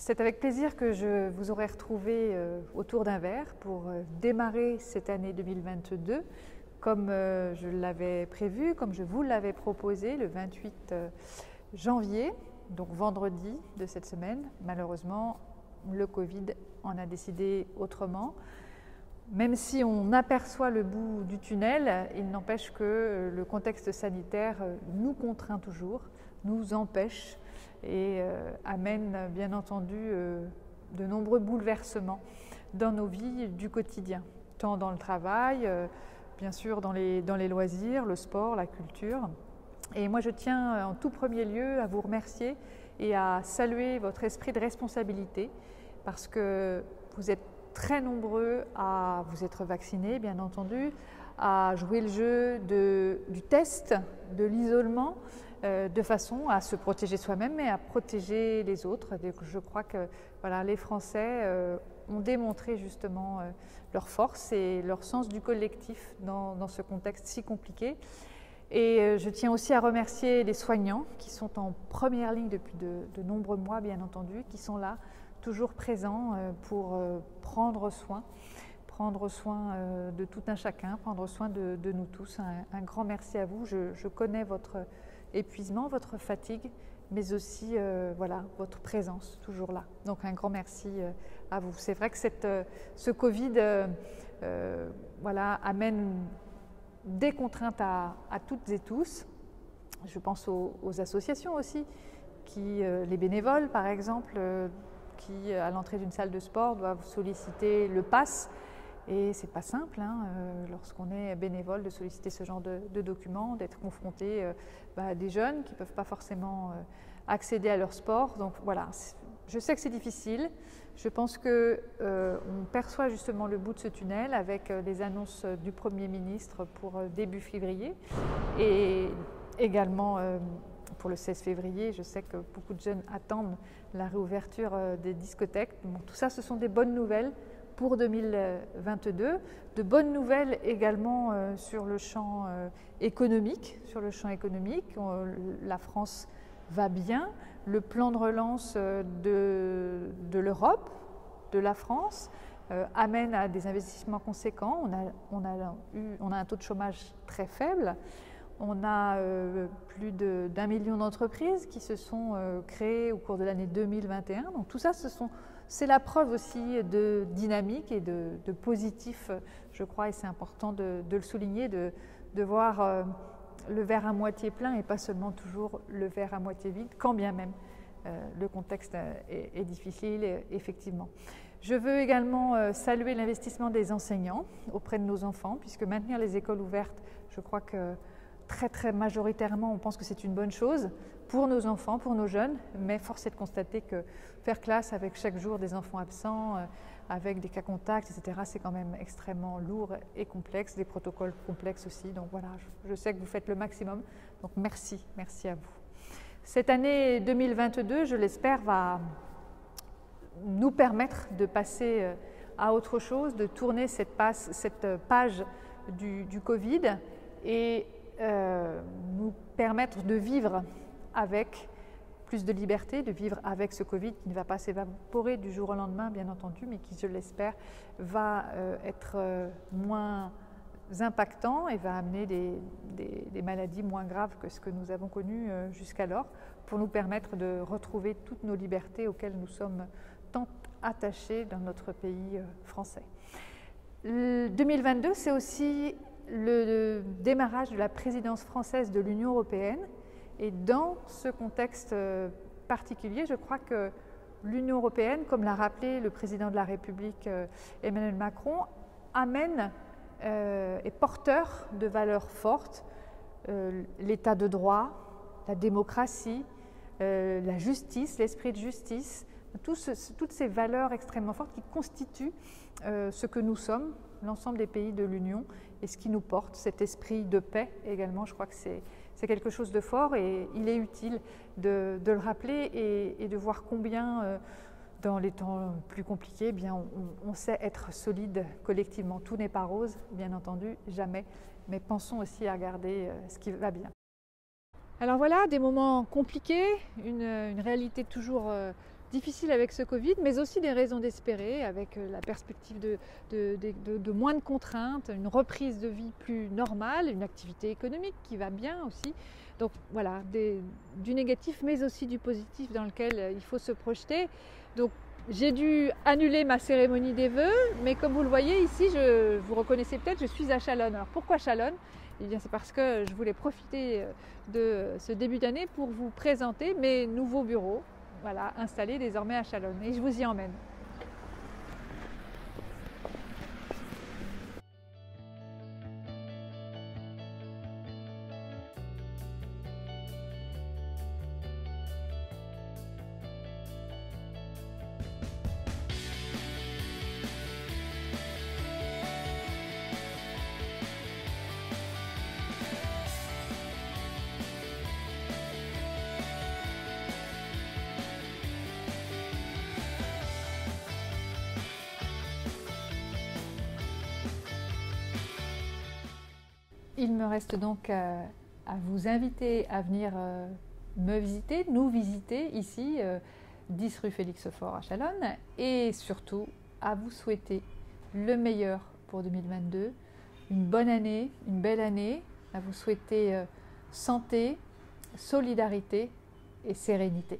C'est avec plaisir que je vous aurai retrouvé autour d'un verre pour démarrer cette année 2022 comme je l'avais prévu, comme je vous l'avais proposé le 28 janvier, donc vendredi de cette semaine. Malheureusement, le Covid en a décidé autrement. Même si on aperçoit le bout du tunnel, il n'empêche que le contexte sanitaire nous contraint toujours, nous empêche et amène bien entendu de nombreux bouleversements dans nos vies du quotidien, tant dans le travail, bien sûr dans les loisirs, le sport, la culture. Et moi je tiens en tout premier lieu à vous remercier et à saluer votre esprit de responsabilité parce que vous êtes très nombreux à vous être vaccinés, bien entendu, à jouer le jeu du test, de l'isolement, de façon à se protéger soi-même et à protéger les autres. Je crois que voilà, les Français ont démontré justement leur force et leur sens du collectif dans ce contexte si compliqué. Et je tiens aussi à remercier les soignants qui sont en première ligne depuis de nombreux mois, bien entendu, qui sont là, toujours présents pour prendre soin de tout un chacun, prendre soin de nous tous. Un grand merci à vous. Je connais votre épuisement, votre fatigue, mais aussi voilà, votre présence toujours là. Donc un grand merci à vous. C'est vrai que ce Covid voilà, amène des contraintes à toutes et tous. Je pense aux associations aussi, les bénévoles par exemple, qui à l'entrée d'une salle de sport doivent solliciter le pass. Et c'est pas simple lorsqu'on est bénévole de solliciter ce genre de documents, d'être confronté à des jeunes qui ne peuvent pas forcément accéder à leur sport. Donc voilà, je sais que c'est difficile. Je pense qu'on perçoit justement le bout de ce tunnel avec les annonces du Premier ministre pour début février et également pour le 16 février. Je sais que beaucoup de jeunes attendent la réouverture des discothèques. Bon, tout ça, ce sont des bonnes nouvelles pour 2022, de bonnes nouvelles également sur le champ économique. La France va bien. Le plan de relance de l'Europe, de la France, amène à des investissements conséquents. On a un taux de chômage très faible. On a plus d'1 million d'entreprises qui se sont créées au cours de l'année 2021. Donc tout ça, c'est la preuve aussi de dynamique et de positif, je crois, et c'est important de le souligner, de voir le verre à moitié plein et pas seulement toujours le verre à moitié vide, quand bien même le contexte est difficile, effectivement. Je veux également saluer l'investissement des enseignants auprès de nos enfants, puisque maintenir les écoles ouvertes, je crois que très majoritairement, on pense que c'est une bonne chose pour nos enfants, pour nos jeunes, mais force est de constater que faire classe avec chaque jour des enfants absents, avec des cas contacts, etc., c'est quand même extrêmement lourd et complexe, des protocoles complexes aussi. Donc voilà, je sais que vous faites le maximum, donc merci à vous. Cette année 2022, je l'espère, va nous permettre de passer à autre chose, de tourner cette page du Covid et nous permettre de vivre avec plus de liberté, de vivre avec ce Covid qui ne va pas s'évaporer du jour au lendemain, bien entendu, mais qui, je l'espère, va être moins impactant et va amener des maladies moins graves que ce que nous avons connu jusqu'alors, pour nous permettre de retrouver toutes nos libertés auxquelles nous sommes tant attachés dans notre pays français. 2022, c'est aussi le démarrage de la présidence française de l'Union européenne. Et dans ce contexte particulier, je crois que l'Union européenne, comme l'a rappelé le président de la République Emmanuel Macron, est porteur de valeurs fortes, l'état de droit, la démocratie, la justice, l'esprit de justice, toutes ces valeurs extrêmement fortes qui constituent ce que nous sommes, l'ensemble des pays de l'Union, et ce qui nous porte, cet esprit de paix également. Je crois que c'est quelque chose de fort et il est utile de le rappeler et de voir combien, dans les temps plus compliqués, eh bien, on sait être solide collectivement. Tout n'est pas rose, bien entendu, jamais, mais pensons aussi à regarder ce qui va bien. Alors voilà, des moments compliqués, une réalité toujours difficile avec ce Covid, mais aussi des raisons d'espérer, avec la perspective de moins de contraintes, une reprise de vie plus normale, une activité économique qui va bien aussi. Donc voilà, du négatif, mais aussi du positif dans lequel il faut se projeter. Donc j'ai dû annuler ma cérémonie des vœux, mais comme vous le voyez ici, vous reconnaissez peut-être, je suis à Chalonnes. Alors pourquoi Chalonnes ? Eh bien, c'est parce que je voulais profiter de ce début d'année pour vous présenter mes nouveaux bureaux, voilà, installés désormais à Chalonnes. Et je vous y emmène. Il me reste donc à vous inviter à venir me visiter, nous visiter ici, 10 rue Félix Faure à Chalonnes, et surtout à vous souhaiter le meilleur pour 2022, une bonne année, une belle année, à vous souhaiter santé, solidarité et sérénité.